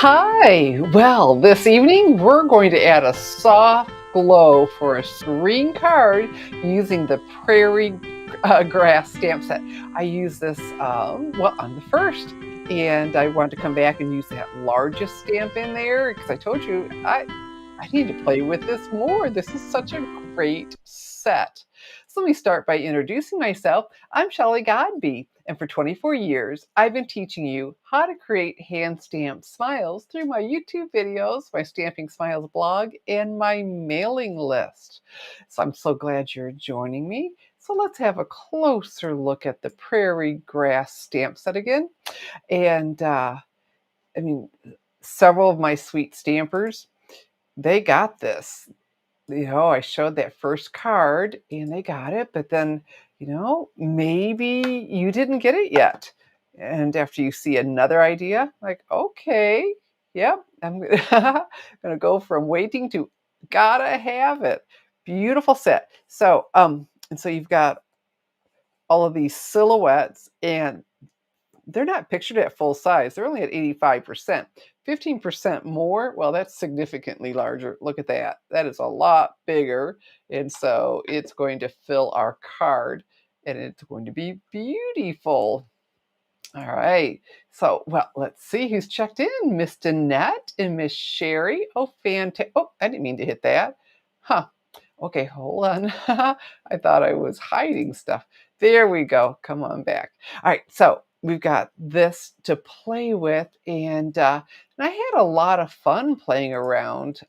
Hi! Well, this evening we're going to add a soft glow for a serene card using the Prairie Grass Stamp Set. I use this, well, on the first, and I wanted to come back and use that largest stamp in there because I told you I need to play with this more. This is such a great set. So let me start by introducing myself. I'm Shelley Godby, and for 24 years, I've been teaching you how to create hand-stamped smiles through my YouTube videos, my Stamping Smiles blog, and my mailing list. So I'm so glad you're joining me. So let's have a closer look at the Prairie Grass Stamp Set again. And I mean, several of my sweet stampers, they got this. I showed that first card and they got it, but then, maybe you didn't get it yet. And after you see another idea, like, okay, yep, I'm gonna go from waiting to gotta have it. Beautiful set. So you've got all of these silhouettes, and they're not pictured at full size. They're only at 85%. 15% more, well, that's significantly larger. Look at that. That is a lot bigger. And so it's going to fill our card and it's going to be beautiful. All right. So, well, let's see who's checked in. Miss Danette and Miss Sherry. Oh, fantastic. Oh, I didn't mean to hit that. Huh. Okay, hold on. I thought I was hiding stuff. There we go. Come on back. All right, so we've got this to play with, and I had a lot of fun playing around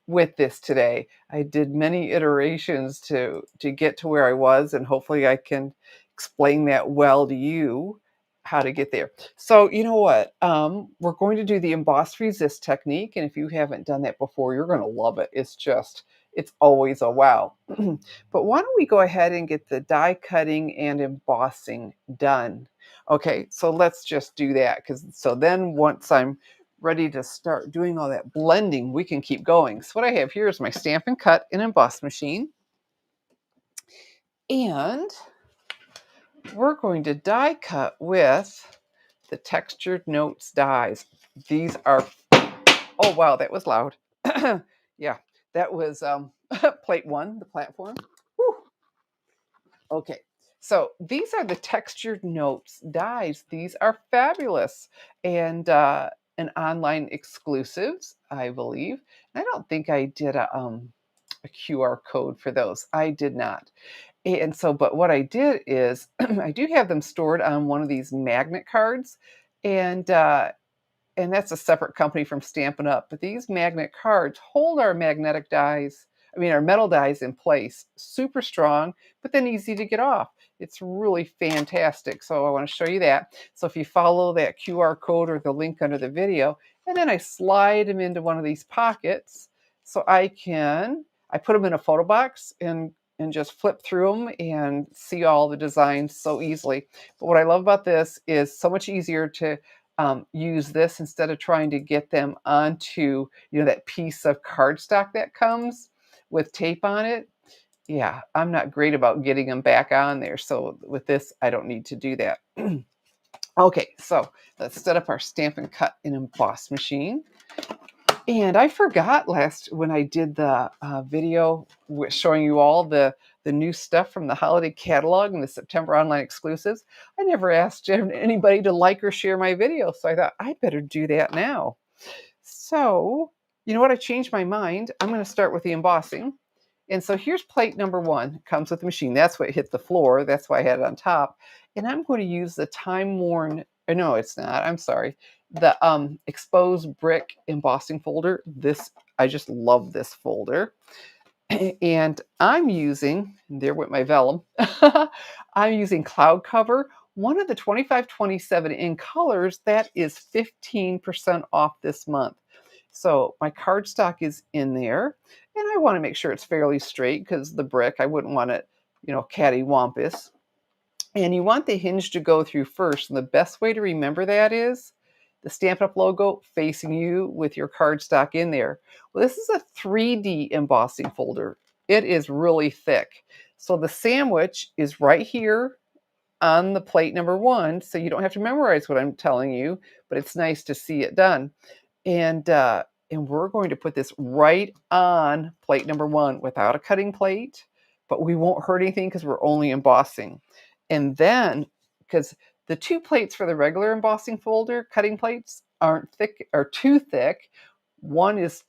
with this today. I did many iterations to get to where I was, and hopefully I can explain that well to you how to get there. So you know what? We're going to do the emboss resist technique, and if you haven't done that before, you're going to love it. It's always a wow. But why don't we go ahead and get the die cutting and embossing done? Okay, so let's just do that because so then once I'm ready to start doing all that blending, we can keep going. So what I have here is my Stampin' Cut and Emboss machine. And we're going to die cut with the Textured Notes dies. These are, oh wow, that was loud. Yeah, that was plate one, the platform. Whew. Okay, so these are the Textured Notes dies. These are fabulous. And an online exclusives, I believe. And I don't think I did a QR code for those. I did not. And so, but what I did is I do have them stored on one of these magnet cards, and and that's a separate company from Stampin' Up. But these magnet cards hold our magnetic dies, I mean, our metal dies in place, super strong, but then easy to get off. It's really fantastic. So I want to show you that. So if you follow that QR code or the link under the video, and then I slide them into one of these pockets so I put them in a photo box and just flip through them and see all the designs so easily. But what I love about this is so much easier to use this instead of trying to get them onto, that piece of cardstock that comes with tape on it. Yeah, I'm not great about getting them back on there. So with this, I don't need to do that. Okay, so let's set up our Stampin' Cut and Emboss machine. And I forgot when I did the video showing you all the new stuff from the holiday catalog and the September online exclusives, I never asked anybody to like or share my video. So I thought I'd better do that now. So, you know what? I changed my mind. I'm going to start with the embossing. And so here's plate number one. It comes with the machine. That's what hit the floor. That's why I had it on top. And I'm going to use the time-worn, no, it's not. I'm sorry. The exposed brick embossing folder. I just love this folder. And I'm using, there went my vellum. I'm using Cloud Cover. One of the 2527 in colors, that is 15% off this month. So my cardstock is in there, and I want to make sure it's fairly straight because the brick, I wouldn't want it, cattywampus. And you want the hinge to go through first. And the best way to remember that is the Stampin' Up! Logo facing you with your cardstock in there. Well, this is a 3D embossing folder. It is really thick. So the sandwich is right here on the plate number 1, so you don't have to memorize what I'm telling you, but it's nice to see it done. And we're going to put this right on plate number 1 without a cutting plate, but we won't hurt anything because we're only embossing. And then, because the 2 plates for the regular embossing folder, cutting plates, aren't thick or too thick. One is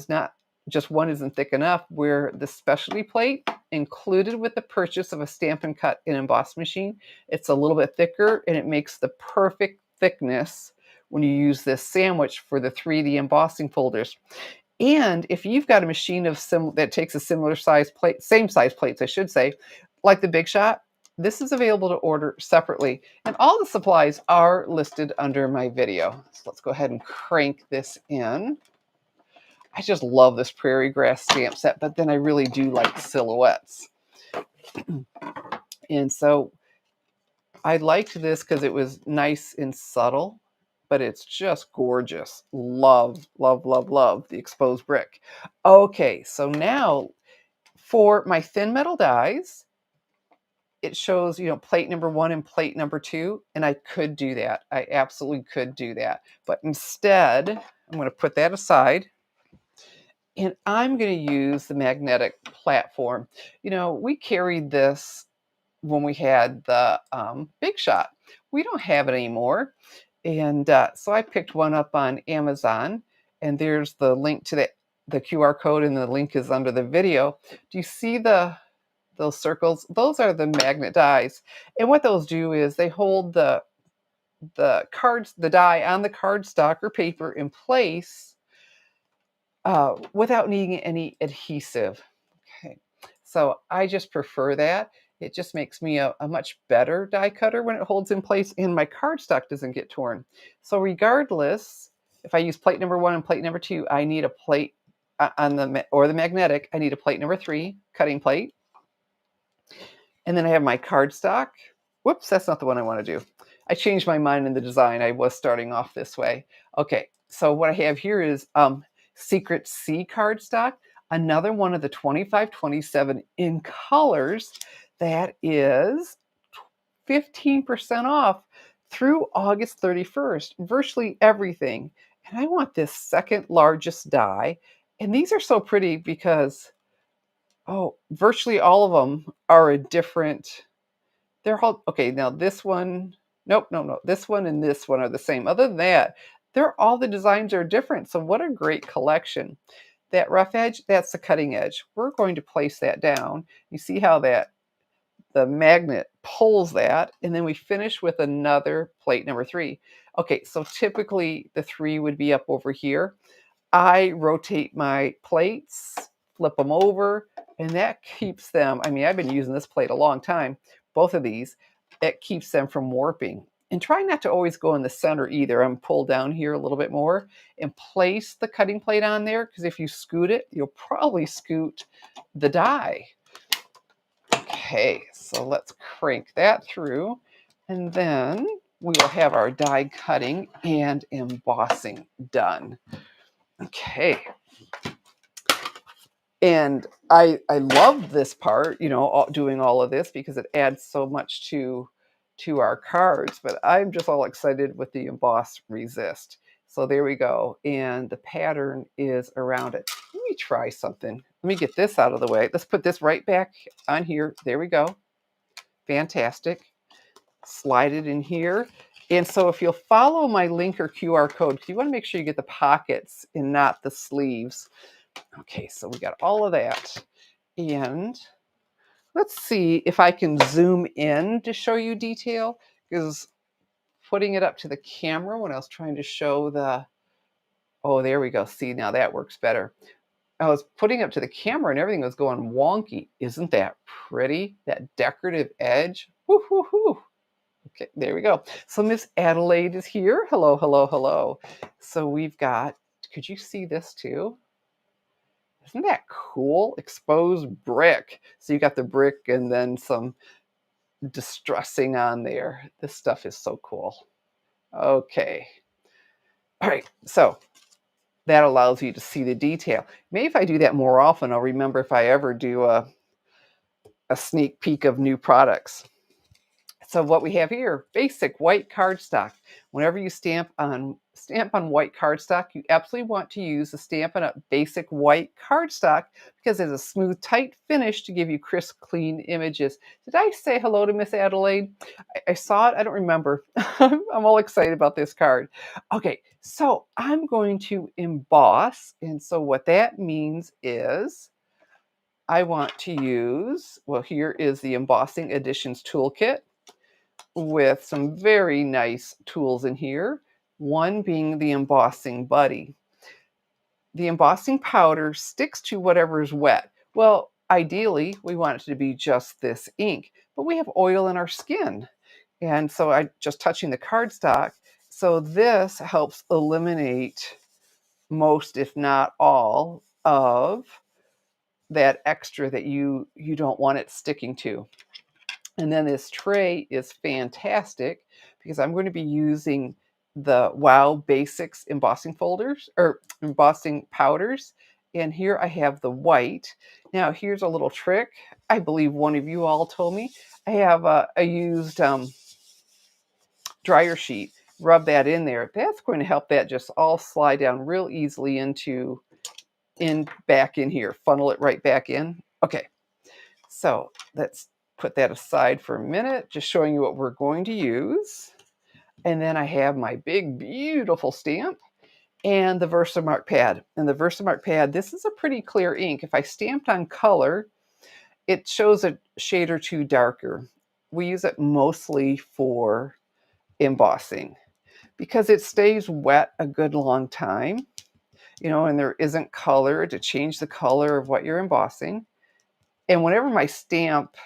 not, just one isn't thick enough, where the specialty plate included with the purchase of a Stampin' Cut and Emboss machine, it's a little bit thicker and it makes the perfect thickness when you use this sandwich for the 3D embossing folders. And if you've got a machine that takes a similar size plate, same size plates, I should say, like the Big Shot, this is available to order separately. And all the supplies are listed under my video. So let's go ahead and crank this in. I just love this Prairie Grass Stamp Set, but then I really do like silhouettes. And so I liked this because it was nice and subtle, but it's just gorgeous. Love, love, love, love the exposed brick. Okay, so now for my thin metal dies, it shows, plate number 1 and plate number 2, and I could do that. I absolutely could do that. But instead, I'm going to put that aside, and I'm going to use the magnetic platform. We carried this when we had the Big Shot. We don't have it anymore. And so I picked one up on Amazon, and there's the link to the QR code, and the link is under the video. Do you see those circles? Those are the magnet dies. And what those do is they hold the die on the cardstock or paper in place without needing any adhesive. Okay, so I just prefer that. It just makes me a much better die cutter when it holds in place and my cardstock doesn't get torn. So regardless, if I use plate number 1 and plate number 2, I need a plate on the magnetic. I need a plate number 3 cutting plate. And then I have my cardstock. Whoops, that's not the one I want to do. I changed my mind in the design. I was starting off this way. Okay, so what I have here is Secret C cardstock, another one of the 2527 in colors. That is 15% off through August 31st, virtually everything. And I want this second largest die. And these are so pretty because, virtually all of them are a different, they're all, okay, now this one, nope, no, this one and this one are the same. Other than that, all the designs are different. So what a great collection. That rough edge, that's the cutting edge. We're going to place that down. You see how the magnet pulls that, and then we finish with another plate number 3. Okay, so typically the 3 would be up over here. I rotate my plates, flip them over, and that keeps them, I've been using this plate a long time, both of these, it keeps them from warping. And try not to always go in the center either. I'm pull down here a little bit more and place the cutting plate on there, because if you scoot it, you'll probably scoot the die. Okay, so let's crank that through, and then we will have our die cutting and embossing done. Okay. And I love this part, doing all of this, because it adds so much to our cards, but I'm just all excited with the Emboss Resist. So there we go. And the pattern is around it. Let me try something. Let me get this out of the way. Let's put this right back on here. There we go. Fantastic. Slide it in here. And so if you'll follow my link or QR code, you want to make sure you get the pockets and not the sleeves. Okay, so we got all of that. And let's see if I can zoom in to show you detail, because putting it up to the camera when I was trying to show there we go. See, now that works better. I was putting it up to the camera and everything was going wonky. Isn't that pretty? That decorative edge. Woo, woo, woo. Okay, there we go. So Miss Adelaide is here. Hello, hello, hello. So we've got, could you see this too? Isn't that cool? Exposed brick. So you got the brick and then some distressing on there. This stuff is so cool. Okay. All right, so that allows you to see the detail. Maybe if I do that more often, I'll remember if I ever do a sneak peek of new products. So what we have here, basic white cardstock. Whenever you stamp on white cardstock, you absolutely want to use the Stampin' Up! Basic white cardstock because it's a smooth, tight finish to give you crisp, clean images. Did I say hello to Miss Adelaide? I saw it. I don't remember. I'm all excited about this card. Okay, so I'm going to emboss. And so what that means is I want to use, well, here is the Embossing Additions Toolkit with some very nice tools in here, one being the embossing buddy. The embossing powder sticks to whatever is wet. Well, ideally, we want it to be just this ink, but we have oil in our skin. And so I just touching the cardstock. So this helps eliminate most, if not all, of that extra that you don't want it sticking to. And then this tray is fantastic because I'm going to be using the Wow Basics embossing folders or embossing powders. And here I have the white. Now here's a little trick. I believe one of you all told me. I used dryer sheet. Rub that in there. That's going to help that just all slide down real easily back in here. Funnel it right back in. Okay. So let's put that aside for a minute, just showing you what we're going to use. And then I have my big, beautiful stamp and the Versamark pad. And the Versamark pad, this is a pretty clear ink. If I stamped on color, it shows a shade or two darker. We use it mostly for embossing because it stays wet a good long time, and there isn't color to change the color of what you're embossing. And whenever my stamp,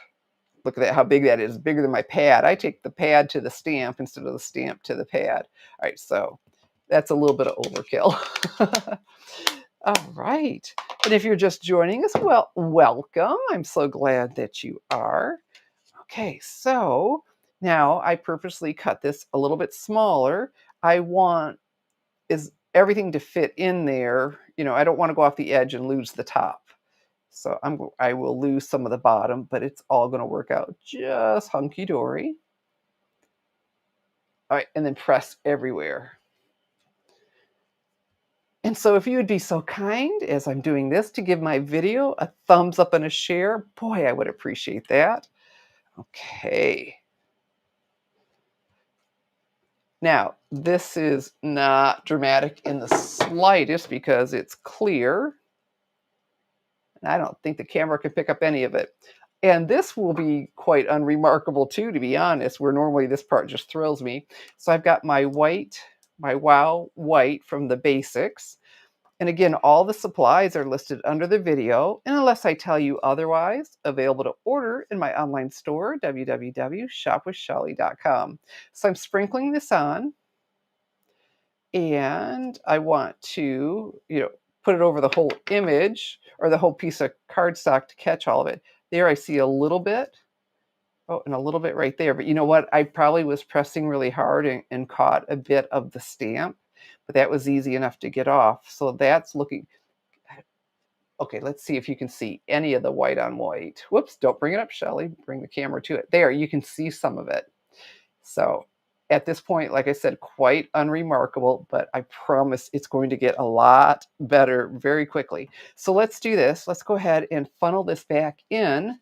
look at that, how big that is, bigger than my pad. I take the pad to the stamp instead of the stamp to the pad. All right, so that's a little bit of overkill. All right. And if you're just joining us, well, welcome. I'm so glad that you are. Okay, so now I purposely cut this a little bit smaller. I want everything to fit in there. I don't want to go off the edge and lose the top. So I will lose some of the bottom, but it's all going to work out just hunky-dory. All right, and then press everywhere. And so if you would be so kind, as I'm doing this, to give my video a thumbs up and a share, boy, I would appreciate that. Okay. Now, this is not dramatic in the slightest because it's clear. And I don't think the camera can pick up any of it. And this will be quite unremarkable too, to be honest, where normally this part just thrills me. So I've got my white, my Wow white from the basics. And again, all the supplies are listed under the video. And unless I tell you otherwise, available to order in my online store, www.shopwithshelly.com. So I'm sprinkling this on. And I want to, put it over the whole image or the whole piece of cardstock to catch all of it. There I see a little bit. Oh, and a little bit right there. But you know what? I probably was pressing really hard and caught a bit of the stamp, but that was easy enough to get off. So that's looking, okay, let's see if you can see any of the white on white. Whoops, don't bring it up, Shelly. Bring the camera to it. There, you can see some of it. So at this point, like I said, quite unremarkable, but I promise it's going to get a lot better very quickly. So let's do this. Let's go ahead and funnel this back in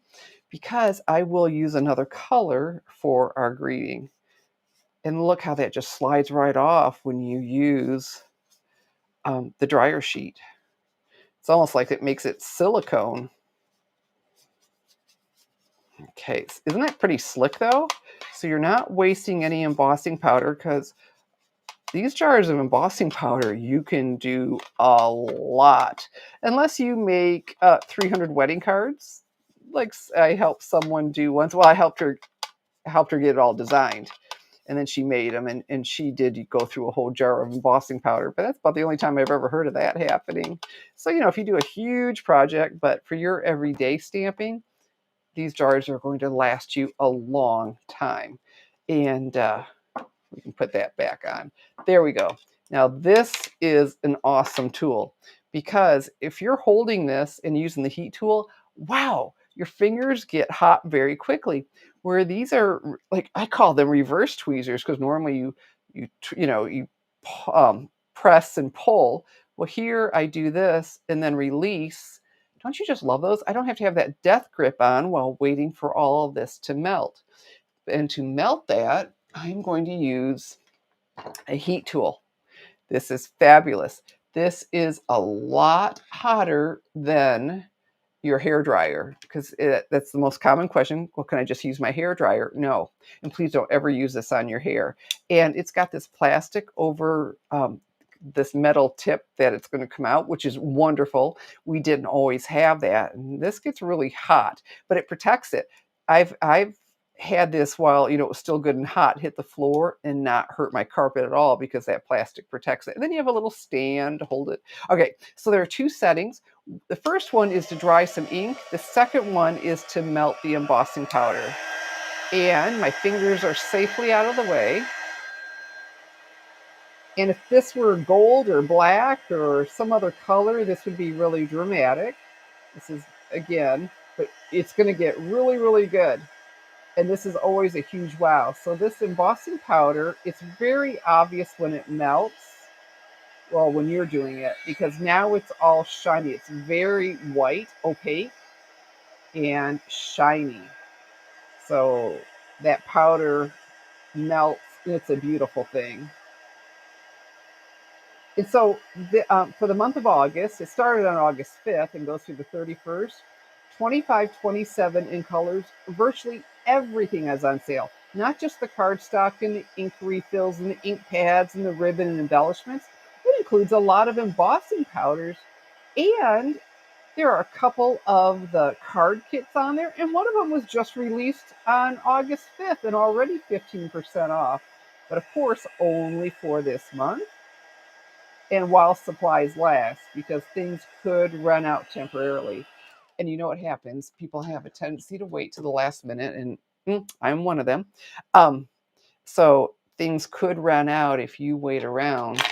because I will use another color for our greeting. And look how that just slides right off when you use the dryer sheet. It's almost like it makes it silicone. Okay, isn't that pretty slick though? So you're not wasting any embossing powder because these jars of embossing powder, you can do a lot. Unless you make 300 wedding cards, like I helped someone do once. Well, I helped her get it all designed. And then she made them, and she did go through a whole jar of embossing powder. But that's about the only time I've ever heard of that happening. So, if you do a huge project, but for your everyday stamping, these jars are going to last you a long time. And we can put that back on. There we go. Now this is an awesome tool because if you're holding this and using the heat tool, wow, your fingers get hot very quickly. where these are like, I call them reverse tweezers because normally you press and pull. Well, here I do this and then release. Don't you just love those? I don't have to have that death grip on while waiting for all of this to melt. And to melt that, I'm going to use a heat tool. This is fabulous. This is a lot hotter than your hair dryer because that's the most common question. Well, can I just use my hair dryer? No. And please don't ever use this on your hair. And it's got this plastic over this metal tip that it's going to come out, which is wonderful. We didn't always have that. And this gets really hot, but it protects it. I've had this while it was still good and hot, hit the floor and not hurt my carpet at all because that plastic protects it. And then you have a little stand to hold it. Okay, so there are two settings. The first one is to dry some ink. The second one is to melt the embossing powder. And my fingers are safely out of the way. And if this were gold or black or some other color, this would be really dramatic. This is, again, but it's going to get really, really good. And this is always a huge wow. So this embossing powder, it's very obvious when it melts. Well, when you're doing it, because now it's all shiny. It's very white, opaque, and shiny. So that powder melts, and it's a beautiful thing. And so for the month of August, it started on August 5th and goes through the 31st, 25-27 in colors. Virtually everything is on sale. Not just the cardstock and the ink refills and the ink pads and the ribbon and embellishments. It includes a lot of embossing powders. And there are a couple of the card kits on there. And one of them was just released on August 5th and already 15% off. But of course, only for this month. And while supplies last, because things could run out temporarily. And you know what happens? People have a tendency to wait to the last minute, and I'm one of them. So things could run out if you wait around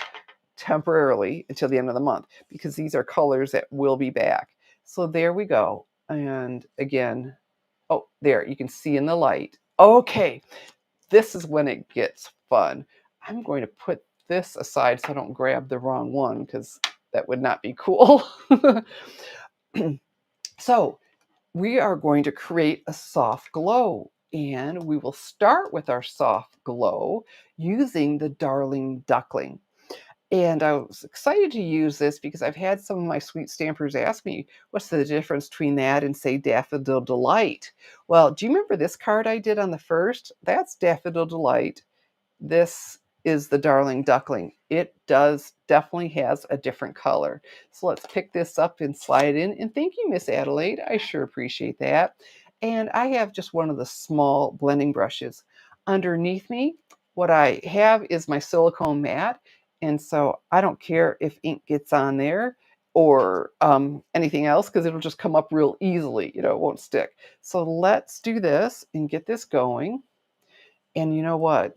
temporarily until the end of the month, because these are colors that will be back. So there we go. And again, oh, there, you can see in the light. Okay, this is when it gets fun. I'm going to put this aside so I don't grab the wrong one because that would not be cool. So we are going to create a soft glow, and we will start with our soft glow using the Darling Duckling. And I was excited to use this because I've had some of my sweet stampers ask me, what's the difference between that and, say, Daffodil Delight? Well, do you remember this card I did on the first? That's Daffodil Delight. This is the Darling Duckling. It definitely has a different color. So let's pick this up and slide in. And thank you, Miss Adelaide. I sure appreciate that. And I have just one of the small blending brushes. Underneath me, what I have is my silicone mat. And so I don't care if ink gets on there or anything else, because it'll just come up real easily. It won't stick. So let's do this and get this going. And you know what?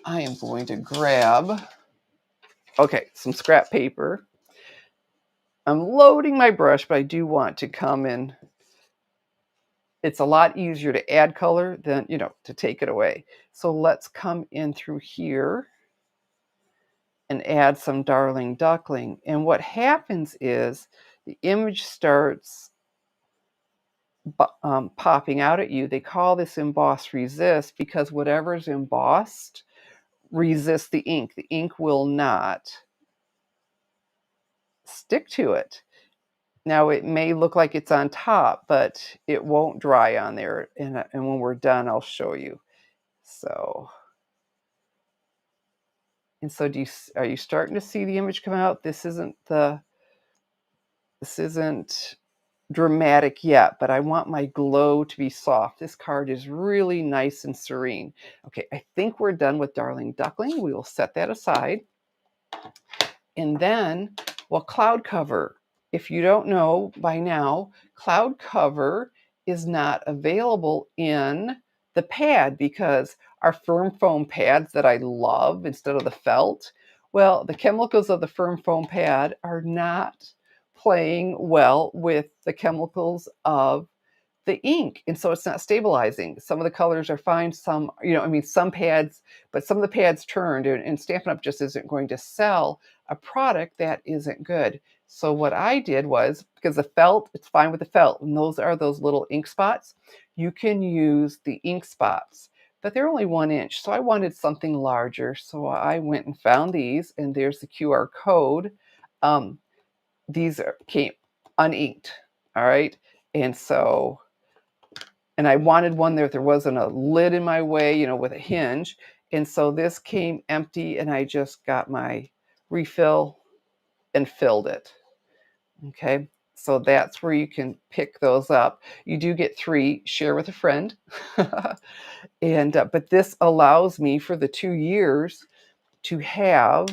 I am going to grab, some scrap paper. I'm loading my brush, but I do want to come in. It's a lot easier to add color than, to take it away. So let's come in through here and add some Darling Duckling. And what happens is the image starts popping out at you. They call this emboss resist because whatever's embossed resists the ink. The ink will not stick to it. Now it may look like it's on top, but it won't dry on there. And when we're done, I'll show you. So, and so are you starting to see the image come out? This isn't dramatic yet, but I want my glow to be soft. This card is really nice and serene. Okay, I think we're done with Darling Duckling. We will set that aside. And then, cloud cover. If you don't know by now, cloud cover is not available in the pad because our firm foam pads that I love instead of the felt, the chemicals of the firm foam pad are not playing well with the chemicals of the ink, and so it's not stabilizing. Some of the colors are fine, some, some pads, but some of the pads turned, and Stampin' Up! Just isn't going to sell a product that isn't good. So what I did was, because the felt, it's fine with the felt, and those are those little ink spots. You can use the ink spots, but they're only 1 inch, so I wanted something larger. So I went and found these, and there's the QR code. Um, came uninked, all right? And so, and I wanted one there wasn't a lid in my way, with a hinge. And so this came empty, and I just got my refill and filled it. Okay, so that's where you can pick those up. You do get 3, share with a friend. And but this allows me for the 2 years to have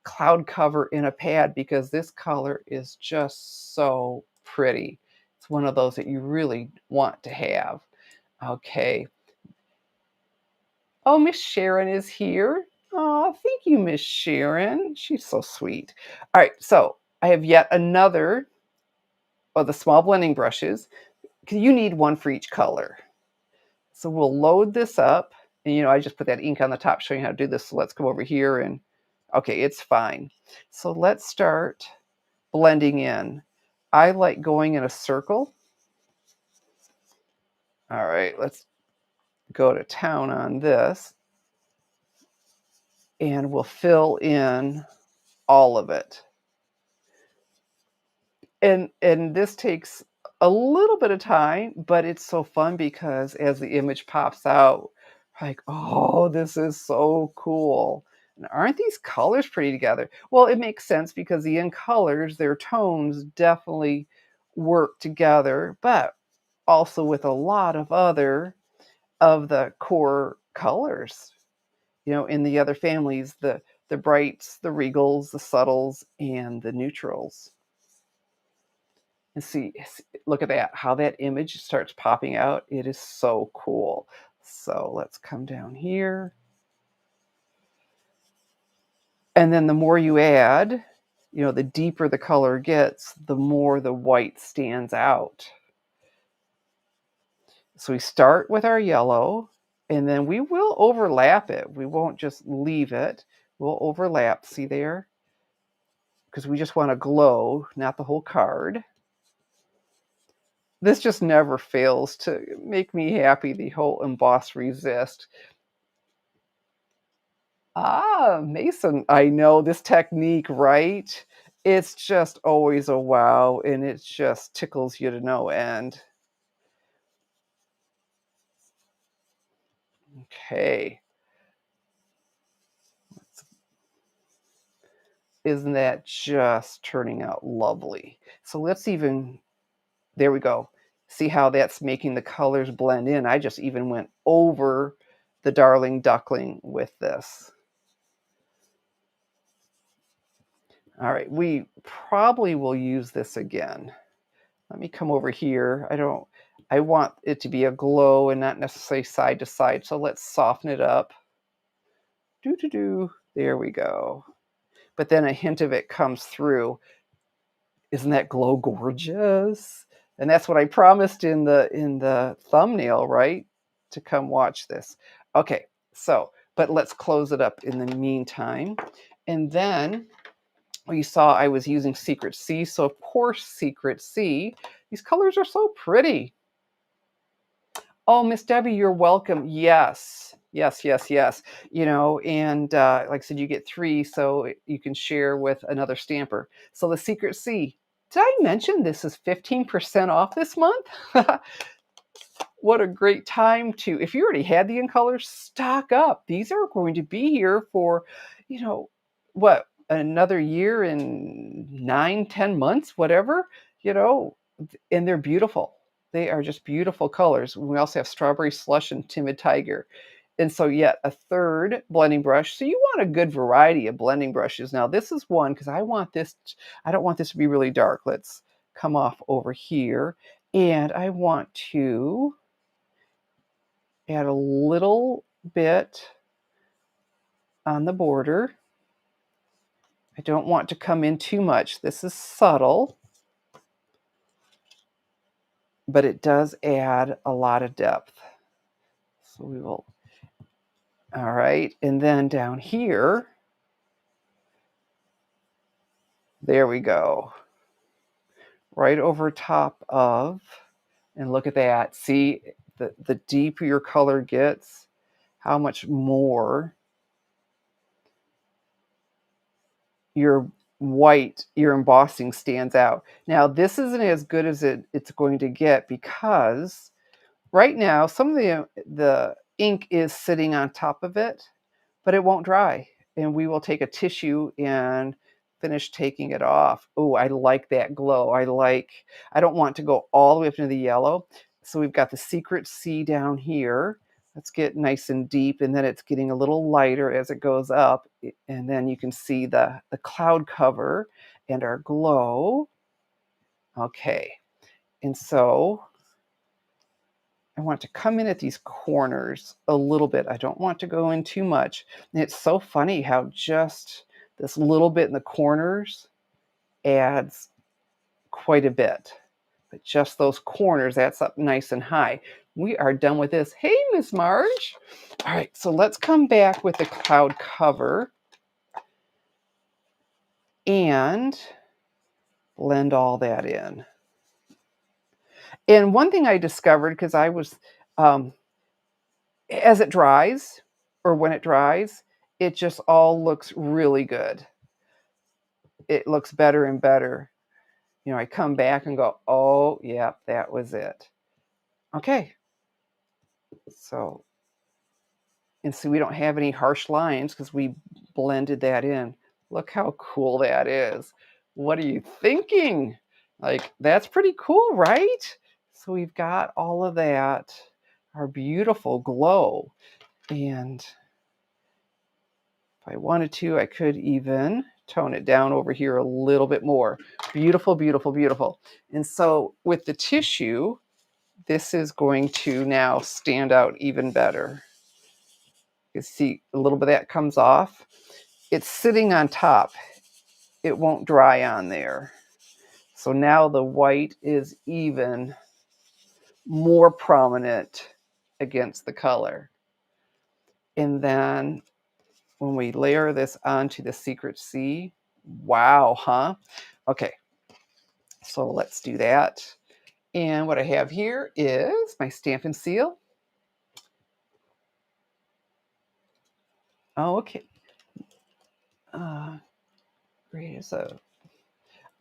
cloud cover in a pad, because this color is just so pretty. It's one of those that you really want to have. Okay. Oh, Miss Sharon is here. Oh, thank you, Miss Sharon. She's so sweet. All right, so I have yet another of the small blending brushes, because you need one for each color. So we'll load this up, and I just put that ink on the top showing you how to do this. So let's come over here, and okay, it's fine. So let's start blending in. I like going in a circle. All right, let's go to town on this, and we'll fill in all of it. And this takes a little bit of time, but it's so fun, because as the image pops out, like, oh, this is so cool. And aren't these colors pretty together? Well, it makes sense, because the in colors, their tones definitely work together, but also with a lot of other of the core colors, in the other families, the brights, the regals, the subtles, and the neutrals. And see, look at that, how that image starts popping out. It is so cool. So let's come down here. And then the more you add, the deeper the color gets, the more the white stands out. So we start with our yellow, and then we will overlap it. We won't just leave it. We'll overlap, see there? Because we just want to glow, not the whole card. This just never fails to make me happy, the whole Emboss Resist. Ah, Mason, I know this technique, right? It's just always a wow, and it just tickles you to no end. Okay. Isn't that just turning out lovely? So let's even, there we go. See how that's making the colors blend in? I just even went over the Darling Duckling with this. All right, we probably will use this again. Let me come over here. I want it to be a glow and not necessarily side to side. So let's soften it up. There we go. But then a hint of it comes through. Isn't that glow gorgeous? And that's what I promised in the thumbnail, right? To come watch this. Okay, so, but let's close it up in the meantime. And then, well, you saw I was using Secret C, so of course Secret C. These colors are so pretty. Oh, Miss Debbie, you're welcome. Yes, yes, yes, yes. And like I said, you get 3, so you can share with another stamper. So the Secret C. Did I mention this is 15% off this month? What a great time to, if you already had the in colors, stock up. These are going to be here for, what, another year and 9, 10 months, whatever, and they're beautiful. They are just beautiful colors. We also have Strawberry Slush and Timid Tiger. And so yet a third blending brush. So you want a good variety of blending brushes. Now this is one, because I don't want this to be really dark. Let's come off over here. And I want to add a little bit on the border. I don't want to come in too much. This is subtle. but it does add a lot of depth. So we will, all right, and then down here, there we go. Right over top of, and look at that. See, the deeper your color gets, how much more your white, your embossing stands out. Now, this isn't as good as it's going to get because right now, some of the ink is sitting on top of it, but it won't dry. And we will take a tissue and finish taking it off. Oh, I like that glow. I don't want to go all the way up into the yellow. So we've got the secret C down here. Let's get nice and deep, and then it's getting a little lighter as it goes up. And then you can see the cloud cover and our glow. Okay, and so I want to come in at these corners a little bit. I don't want to go in too much. And it's so funny how just this little bit in the corners adds quite a bit. But just those corners, that's up nice and high. We are done with this. Hey, Miss Marge. All right, so let's come back with the cloud cover and blend all that in. And one thing I discovered, because I was, as it dries, or when it dries, it just all looks really good. It looks better and better. You know, I come back and go, oh, yeah, that was it. Okay. So, and see, we don't have any harsh lines because we blended that in. Look how cool that is. What are you thinking? Like, that's pretty cool, right? So we've got all of that, our beautiful glow. And if I wanted to, I could even tone it down over here a little bit more. Beautiful, beautiful, beautiful. And so with the tissue, this is going to now stand out even better. You see a little bit of that comes off. It's sitting on top. It won't dry on there. So now the white is even more prominent against the color. And then when we layer this onto the secret C, wow, huh? Okay, so let's do that. And what I have here is my Stampin' Seal. Oh, okay. Great.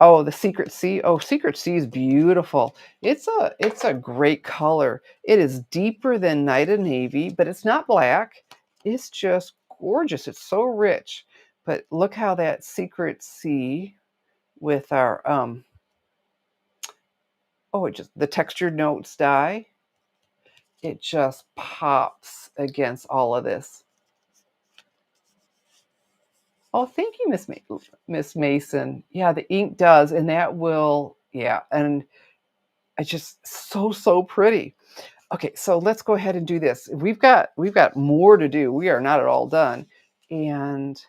Oh, the Secret C. Oh, Secret C is beautiful. It's a great color. It is deeper than Night of Navy, but it's not black. It's just gorgeous. It's so rich. But look how that Secret C with our the textured notes die. It just pops against all of this. Oh, thank you, Miss Mason. Yeah, the ink does, and that will, yeah, and it's just so pretty. Okay, so let's go ahead and do this. We've got more to do. We are not at all done. And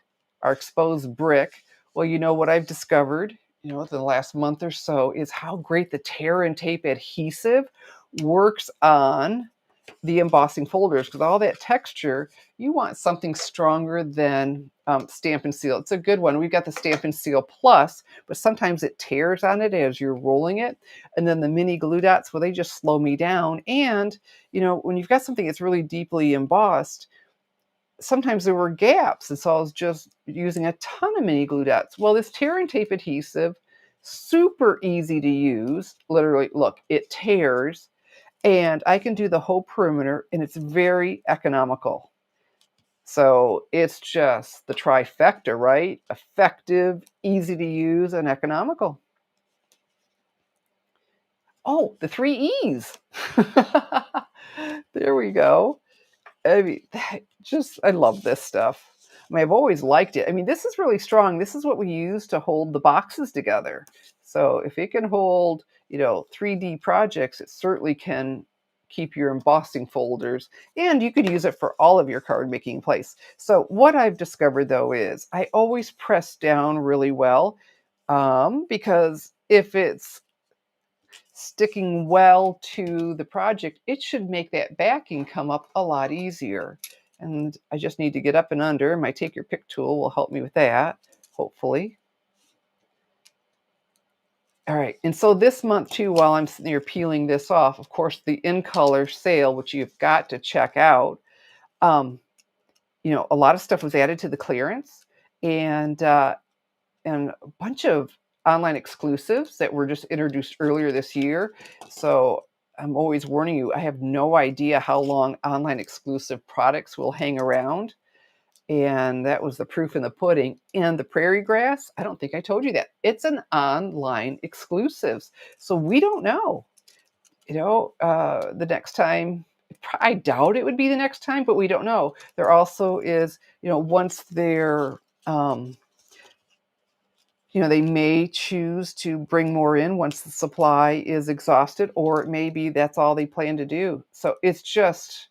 our exposed brick. Well, you know what I've discovered, within the last month or so is how great the tear and tape adhesive works on the embossing folders, because all that texture, you want something stronger than Stampin' Seal. It's a good one. We've got the Stampin' Seal Plus, but sometimes it tears on it as you're rolling it. And then the mini glue dots, well, they just slow me down. And, when you've got something that's really deeply embossed, sometimes there were gaps. And so I was just using a ton of mini glue dots. Well, this tear and tape adhesive, super easy to use. Literally, look, it tears. And I can do the whole perimeter, and it's very economical. So it's just the trifecta, right? Effective, easy to use, and economical. Oh, the 3 E's. There we go. I mean, I love this stuff. I mean, I've always liked it. I mean, this is really strong. This is what we use to hold the boxes together. So if it can hold, 3D projects, it certainly can keep your embossing folders, and you could use it for all of your card making place. So what I've discovered though is I always press down really well, because if it's sticking well to the project, it should make that backing come up a lot easier. And I just need to get up and under. My Take Your Pick tool will help me with that, hopefully. All right, and so this month too, while I'm sitting here peeling this off, of course, the In Color sale, which you've got to check out, you know, a lot of stuff was added to the clearance, and a bunch of online exclusives that were just introduced earlier this year. So I'm always warning you, I have no idea how long online exclusive products will hang around. And that was the proof in the pudding. And the Prairie Grass, I don't think I told you that. It's an online exclusives. So we don't know, you know, the next time. I doubt it would be the next time, but we don't know. There also is, you know, once they're, you know, they may choose to bring more in once the supply is exhausted, or it may be that's all they plan to do. So it's just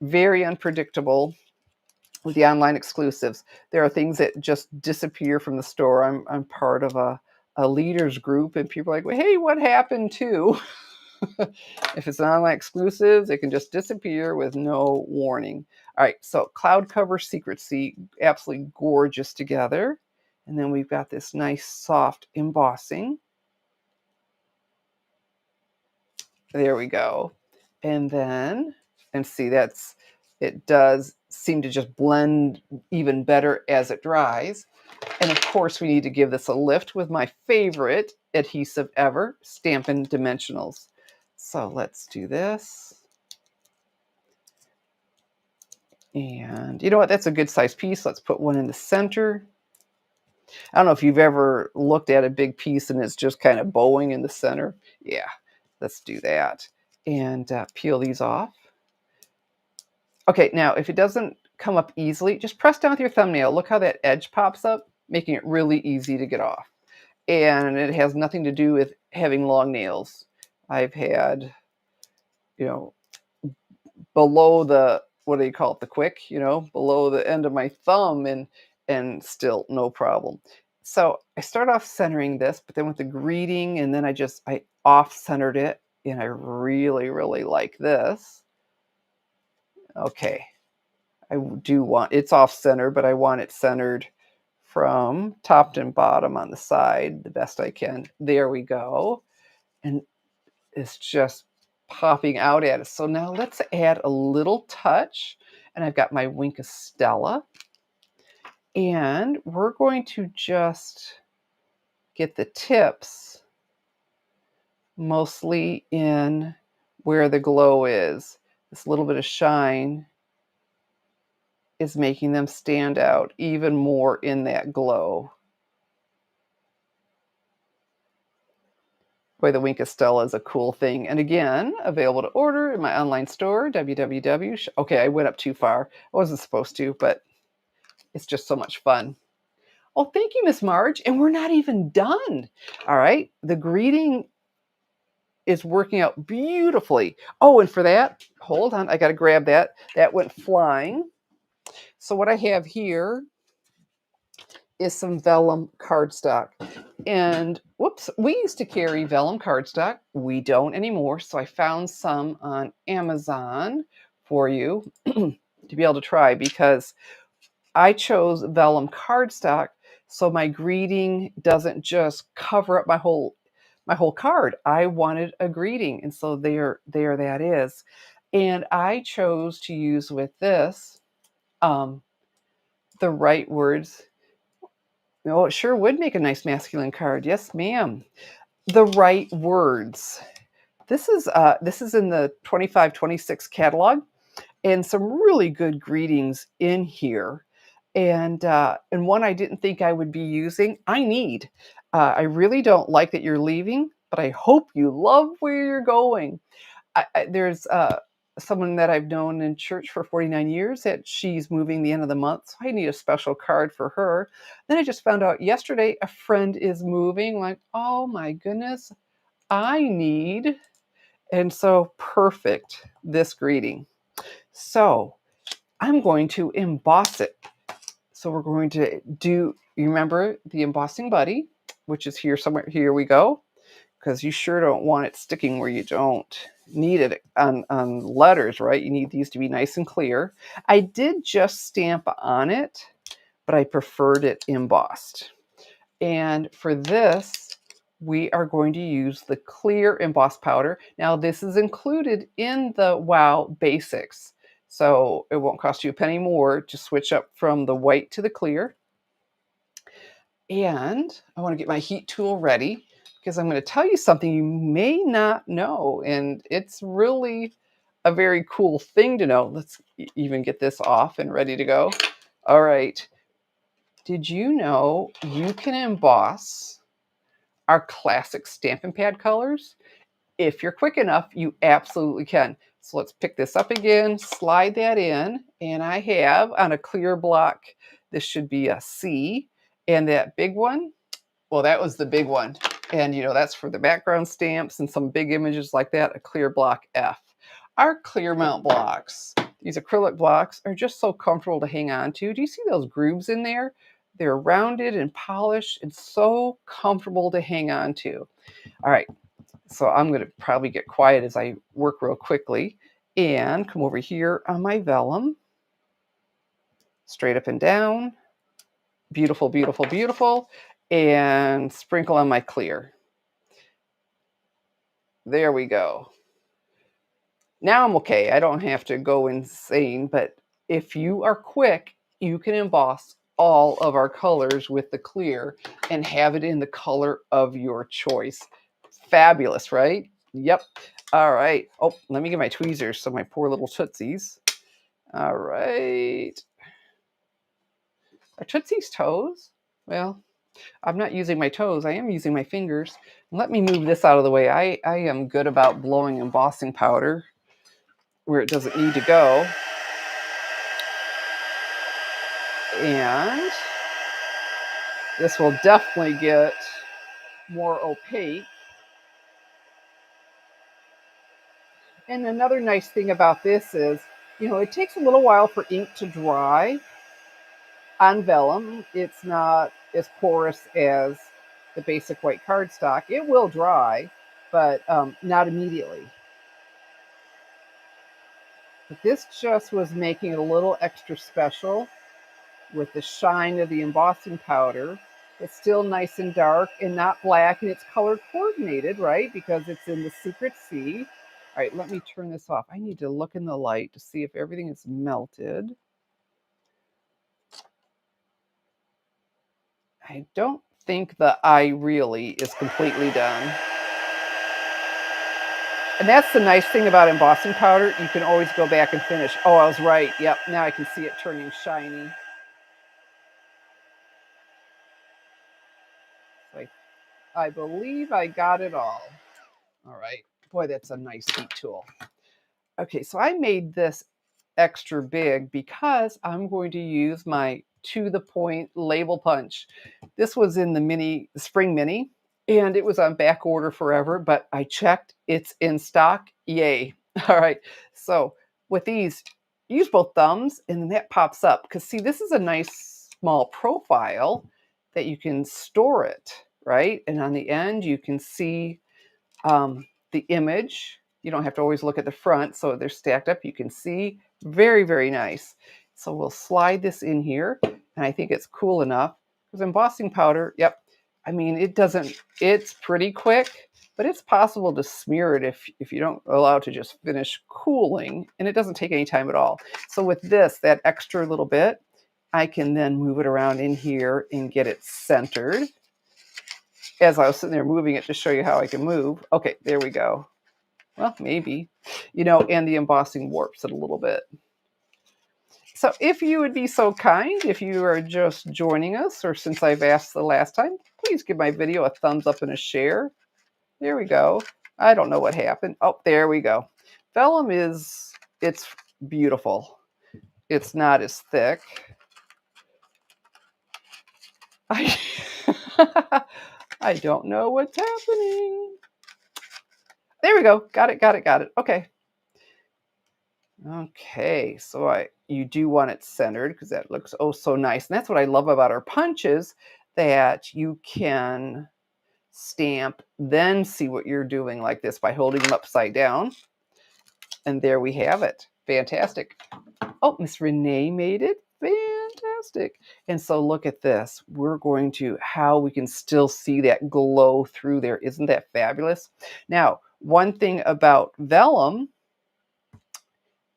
very unpredictable with the online exclusives. There are things that just disappear from the store. I'm part of a leaders group, and people are like, well, hey, what happened to? If it's an online exclusive, it can just disappear with no warning. All right, so Cloud Cover Secrecy, absolutely gorgeous together. And then we've got this nice soft embossing. There we go. And then, and see, it does seem to just blend even better as it dries. And of course, we need to give this a lift with my favorite adhesive ever, Stampin' Dimensionals. So let's do this. And you know what? That's a good size piece. Let's put one in the center. I don't know if you've ever looked at a big piece and it's just kind of bowing in the center. Yeah, let's do that. And peel these off. Okay, now if it doesn't come up easily, just press down with your thumbnail. Look how that edge pops up, making it really easy to get off. And it has nothing to do with having long nails. I've had, you know, below the, what do you call it, the quick, you know, below the end of my thumb, and still no problem. So I start off centering this, but then with the greeting, and then I off-centered it, and I really, really like this. Okay, I do want, it's off-center, but I want it centered from top and bottom on the side the best I can. There we go. And it's just popping out at us. So now let's add a little touch. And I've got my Wink of Stella. And we're going to just get the tips mostly in where the glow is. This little bit of shine is making them stand out even more in that glow. Boy, the Wink of Stella is a cool thing. And again, available to order in my online store, www. Okay, I went up too far. I wasn't supposed to, but it's just so much fun. Oh, thank you, Miss Marge. And we're not even done. All right, the greeting is working out beautifully. Oh, and for that, hold on, I got to grab that. That went flying. So what I have here is some vellum cardstock. And whoops, we used to carry vellum cardstock. We don't anymore. So I found some on Amazon for you to be able to try, because I chose vellum cardstock so my greeting doesn't just cover up my whole card. I wanted a greeting, and so there that is. And I chose to use with this the right words. Oh, it sure would make a nice masculine card. Yes, ma'am. The right words. This is in the 25-26 catalog, and some really good greetings in here. And one I didn't think I would be using. I need. I really don't like that you're leaving, but I hope you love where you're going. There's someone that I've known in church for 49 years that she's moving the end of the month, so I need a special card for her. Then I just found out yesterday a friend is moving. Like, oh my goodness, I need. And so perfect, this greeting. So I'm going to emboss it. So we're going to do, you remember the embossing buddy, which is here somewhere. Here we go. because you sure don't want it sticking where you don't need it on letters, right? You need these to be nice and clear. I did just stamp on it, but I preferred it embossed. And for this, we are going to use the clear emboss powder. Now, this is included in the Wow Basics, so it won't cost you a penny more to switch up from the white to the clear. And I want to get my heat tool ready because I'm going to tell you something you may not know, and it's really a very cool thing to know. Let's even get this off and ready to go. All right. Did you know you can emboss our classic Stampin' Pad colors? If you're quick enough, you absolutely can. So let's pick this up again, slide that in, and I have on a clear block, this should be a C, and that big one, well, that was the big one. And you know, that's for the background stamps and some big images like that, a clear block F. Our clear mount blocks, these acrylic blocks, are just so comfortable to hang on to. Do you see those grooves in there? They're rounded and polished and so comfortable to hang on to. All right, so I'm going to probably get quiet as I work real quickly and come over here on my vellum, straight up and down, beautiful, beautiful, beautiful, and sprinkle on my clear. There we go. Now I'm okay. I don't have to go insane, but if you are quick, you can emboss all of our colors with the clear and have it in the color of your choice. Fabulous, right? Yep. All right. Oh, let me get my tweezers so my poor little tootsies. All right. Are tootsies toes? Well, I'm not using my toes. I am using my fingers. Let me move this out of the way. I am good about blowing embossing powder where it doesn't need to go. And this will definitely get more opaque. And another nice thing about this is, you know, it takes a little while for ink to dry on vellum. It's not as porous as the basic white cardstock. It will dry, but not immediately. But this just was making it a little extra special with the shine of the embossing powder. It's still nice and dark and not black, and it's color coordinated, right? Because it's in the secret C. All right, let me turn this off. I need to look in the light to see if everything is melted. I don't think the eye really is completely done. And that's the nice thing about embossing powder. You can always go back and finish. Oh, I was right. Yep, now I can see it turning shiny. I believe I got it all. All right. Boy, that's a nice heat tool. Okay, so I made this extra big because I'm going to use my to the point label punch. This was in the spring mini, and it was on back order forever, but I checked, it's in stock. Yay. All right. So with these, use both thumbs and then that pops up because see, this is a nice small profile that you can store it, right? And on the end, you can see the image. You don't have to always look at the front, so they're stacked up. You can see very, very nice. So we'll slide this in here, and I think it's cool enough because embossing powder, yep, I mean, it's pretty quick, but it's possible to smear it if you don't allow it to just finish cooling, and it doesn't take any time at all. So with this, that extra little bit, I can then move it around in here and get it centered. As I was sitting there moving it to show you how I can move. Okay, there we go. Well, maybe, you know, and the embossing warps it a little bit. So if you would be so kind, if you are just joining us, or since I've asked the last time, please give my video a thumbs up and a share. There we go. I don't know what happened. Oh, there we go. Vellum it's beautiful. It's not as thick. I don't know what's happening. There we go. Got it, got it, got it. Okay. Okay, so you do want it centered because that looks oh so nice. And that's what I love about our punches, that you can stamp, then see what you're doing like this by holding them upside down. And there we have it. Fantastic. Oh, Miss Renee made it. Fantastic. And so look at this. We're going to how we can still see that glow through there. Isn't that fabulous? Now, one thing about vellum,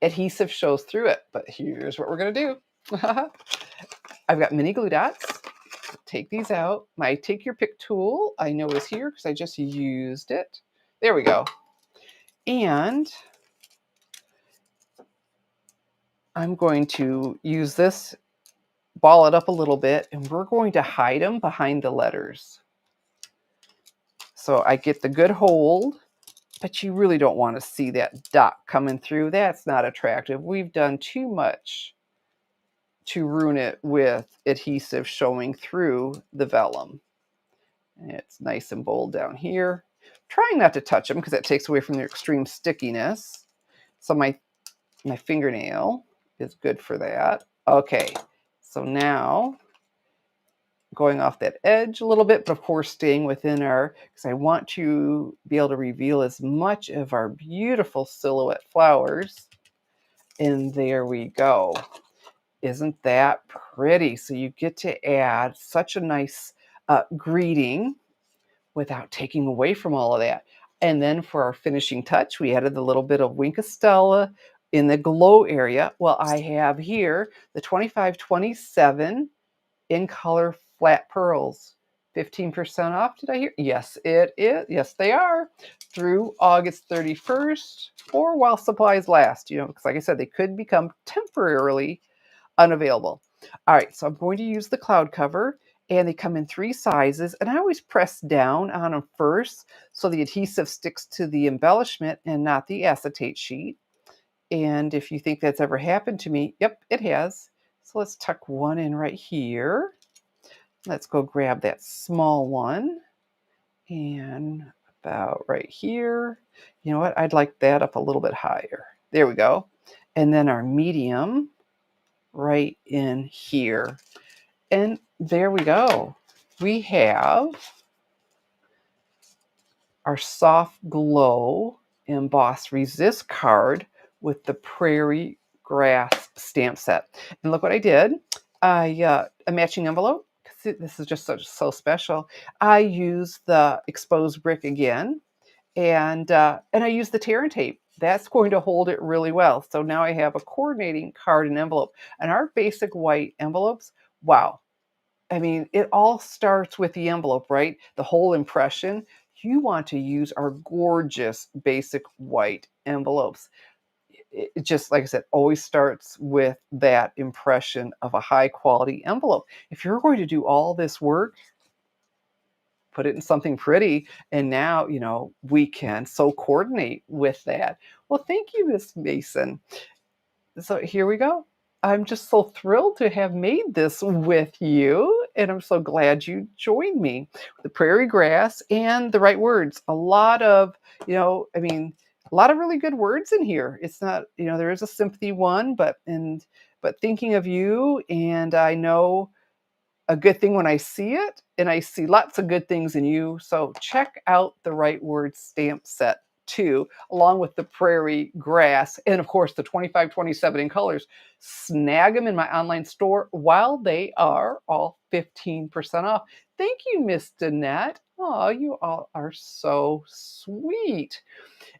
adhesive shows through it, but here's what we're going to do. I've got mini glue dots. Take these out. My take your pick tool, I know is here because I just used it. There we go. And I'm going to use this, ball it up a little bit, and we're going to hide them behind the letters. So I get the good hold, but you really don't want to see that dot coming through. That's not attractive. We've done too much to ruin it with adhesive showing through the vellum. And it's nice and bold down here. Trying not to touch them because that takes away from their extreme stickiness. So my fingernail is good for that. Okay, so now going off that edge a little bit, but of course staying within our, because I want to be able to reveal as much of our beautiful silhouette flowers. And there we go. Isn't that pretty? So you get to add such a nice greeting without taking away from all of that. And then for our finishing touch, we added the little bit of Wink of Stella in the glow area. Well, I have here the 2527 in color flat pearls. 15% off, did I hear? Yes, it is. Yes, they are. Through August 31st or while supplies last. You know, because like I said, they could become temporarily unavailable. All right, so I'm going to use the cloud cover, and they come in 3 sizes, and I always press down on them first so the adhesive sticks to the embellishment and not the acetate sheet. And if you think that's ever happened to me, yep, it has. So let's tuck one in right here. Let's go grab that small one and about right here. You know what? I'd like that up a little bit higher. There we go. And then our medium right in here. And there we go. We have our soft glow emboss resist card with the Prairie Grass Stamp Set. And look what I did. A matching envelope. This is just so special. I used the exposed brick again, and I used the tear and tape. That's going to hold it really well. So now I have a coordinating card and envelope. And our basic white envelopes, wow. I mean, it all starts with the envelope, right? The whole impression. You want to use our gorgeous basic white envelopes. It just, like I said, always starts with that impression of a high quality envelope. If you're going to do all this work, put it in something pretty, and now, you know, we can so coordinate with that. Well, thank you, Miss Mason. So here we go. I'm just so thrilled to have made this with you, and I'm so glad you joined me. The prairie grass and the right words. A lot of, you know, I mean, a lot of really good words in here. It's not, you know, there is a sympathy one, but thinking of you, and I know a good thing when I see it, and I see lots of good things in you. So check out the Right Word Stamp Set too, along with the Prairie Grass, and of course the 2527 in colors. Snag them in my online store while they are all 15% off. Thank you, Miss Danette. Oh, you all are so sweet.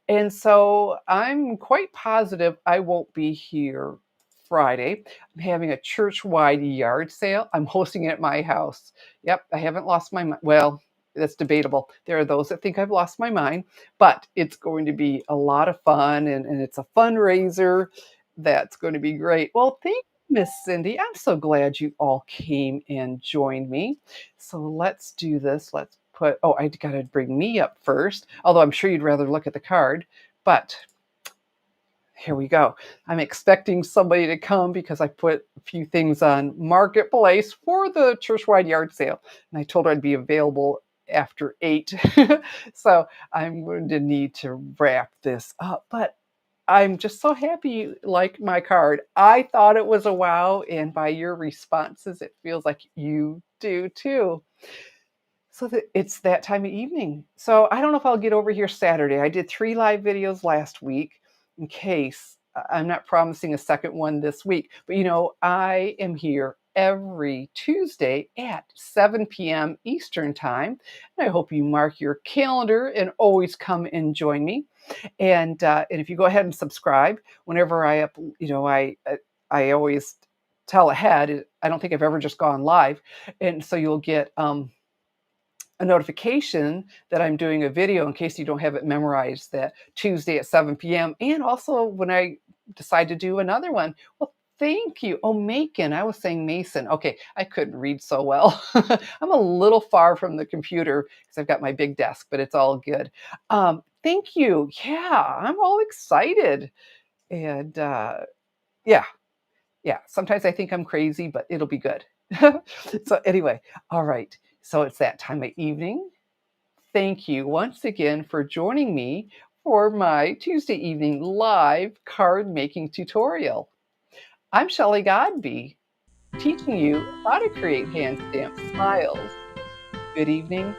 And so I'm quite positive I won't be here Friday. I'm having a church-wide yard sale. I'm hosting it at my house. Yep, I haven't lost my mind. Well, that's debatable. There are those that think I've lost my mind, but it's going to be a lot of fun, and it's a fundraiser. That's going to be great. Well, thank you, Miss Cindy. I'm so glad you all came and joined me. So let's do this. Let's put, oh, I got to bring me up first, although I'm sure you'd rather look at the card, but here we go. I'm expecting somebody to come because I put a few things on Marketplace for the church-wide yard sale, and I told her I'd be available after 8. So I'm going to need to wrap this up, but I'm just so happy you like my card. I thought it was a wow, and by your responses, it feels like you do too. So it's that time of evening. So I don't know if I'll get over here Saturday. I did 3 live videos last week in case I'm not promising a second one this week. But I am here every Tuesday at 7 p.m. Eastern time. And I hope you mark your calendar and always come and join me. And if you go ahead and subscribe, whenever I up, I always tell ahead. I don't think I've ever just gone live, and so you'll get a notification that I'm doing a video in case you don't have it memorized, that Tuesday at 7 p.m. And also when I decide to do another one. Well, thank you. Oh, Macon. I was saying Mason. Okay, I couldn't read so well. I'm a little far from the computer because I've got my big desk, but it's all good. Thank you. Yeah, I'm all excited. And yeah, yeah. Sometimes I think I'm crazy, but it'll be good. So anyway, all right. So it's that time of evening. Thank you once again for joining me for my Tuesday evening live card making tutorial. I'm Shelley Godby, teaching you how to create hand stamped smiles. Good evening